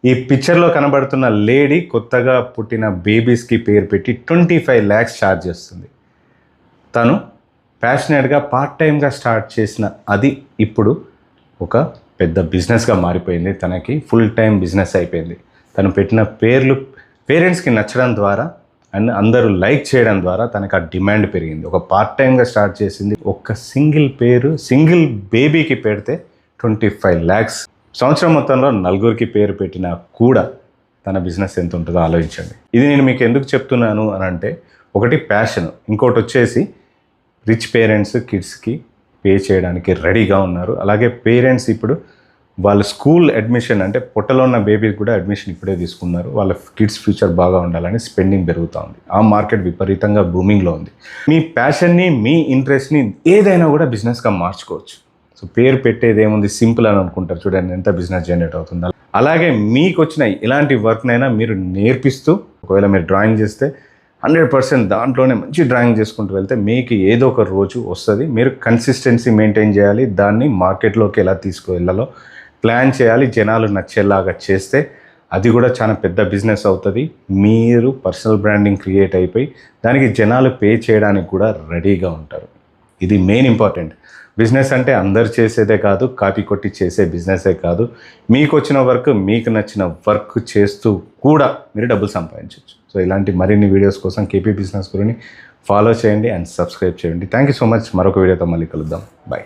ఈ పిక్చర్లో కనబడుతున్న లేడీ కొత్తగా పుట్టిన బేబీస్కి పేరు పెట్టి 25 lakhs ఛార్జ్ చేస్తుంది. తను ప్యాషనేట్గా పార్ట్ టైమ్గా స్టార్ట్ చేసిన అది ఇప్పుడు ఒక పెద్ద బిజినెస్గా మారిపోయింది. తనకి ఫుల్ టైం బిజినెస్ అయిపోయింది. తను పెట్టిన పేర్లు పేరెంట్స్కి నచ్చడం ద్వారా అండ్ అందరూ లైక్ చేయడం ద్వారా తనకు ఆ డిమాండ్ పెరిగింది. ఒక పార్ట్ టైమ్గా స్టార్ట్ చేసింది. ఒక సింగిల్ బేబీకి పెడితే 25 lakhs. సంవత్సరం మొత్తంలో 4 పేరు పెట్టినా కూడా తన బిజినెస్ ఎంత ఉంటుందో ఆలోచించండి. ఇది నేను మీకు ఎందుకు చెప్తున్నాను అని అంటే, ఒకటి ప్యాషన్, ఇంకోటి వచ్చేసి రిచ్ పేరెంట్స్ కిడ్స్కి పే చేయడానికి రెడీగా ఉన్నారు. అలాగే పేరెంట్స్ ఇప్పుడు వాళ్ళ స్కూల్ అడ్మిషన్ అంటే పొట్టలో ఉన్న బేబీకి కూడా అడ్మిషన్ ఇప్పుడే తీసుకున్నారు. వాళ్ళ కిడ్స్ ఫ్యూచర్ బాగా ఉండాలని స్పెండింగ్ పెరుగుతూ ఉంది. ఆ మార్కెట్ విపరీతంగా బూమింగ్లో ఉంది. మీ ప్యాషన్ని, మీ ఇంట్రెస్ట్ని ఏదైనా కూడా బిజినెస్గా మార్చుకోవచ్చు. సో పేరు పెట్టేది ఏముంది, సింపుల్ అని అనుకుంటారు. చూడండి ఎంత బిజినెస్ జనరేట్ అవుతుందో. అలాగే మీకు వచ్చిన ఇలాంటి వర్క్నైనా మీరు నేర్పిస్తూ, ఒకవేళ మీరు డ్రాయింగ్ చేస్తే 100% దాంట్లోనే మంచి డ్రాయింగ్ చేసుకుంటూ వెళ్తే మీకు ఏదో ఒక రోజు వస్తుంది. మీరు కన్సిస్టెన్సీ మెయింటైన్ చేయాలి. దాన్ని మార్కెట్లోకి ఎలా తీసుకువెళ్ళాలో ప్లాన్ చేయాలి. జనాలు నచ్చేలాగా చేస్తే అది కూడా చాలా పెద్ద బిజినెస్ అవుతుంది. మీరు పర్సనల్ బ్రాండింగ్ క్రియేట్ అయిపోయి దానికి జనాలు పే చేయడానికి కూడా రెడీగా ఉంటారు. ఇది మెయిన్ ఇంపార్టెంట్. బిజినెస్ అంటే అందరు చేసేదే కాదు, కాపీ కొట్టి చేసే బిజినెసే కాదు. మీకు వచ్చిన వర్క్, మీకు నచ్చిన వర్క్ చేస్తూ కూడా మీరు డబ్బులు సంపాదించవచ్చు. సో ఇలాంటి మరిన్ని వీడియోస్ కోసం కేపీ బిజినెస్ గురించి ఫాలో చేయండి అండ్ సబ్స్క్రైబ్ చేయండి. Thank you so much. మరొక వీడియోతో మళ్ళీ కలుద్దాం. బాయ్.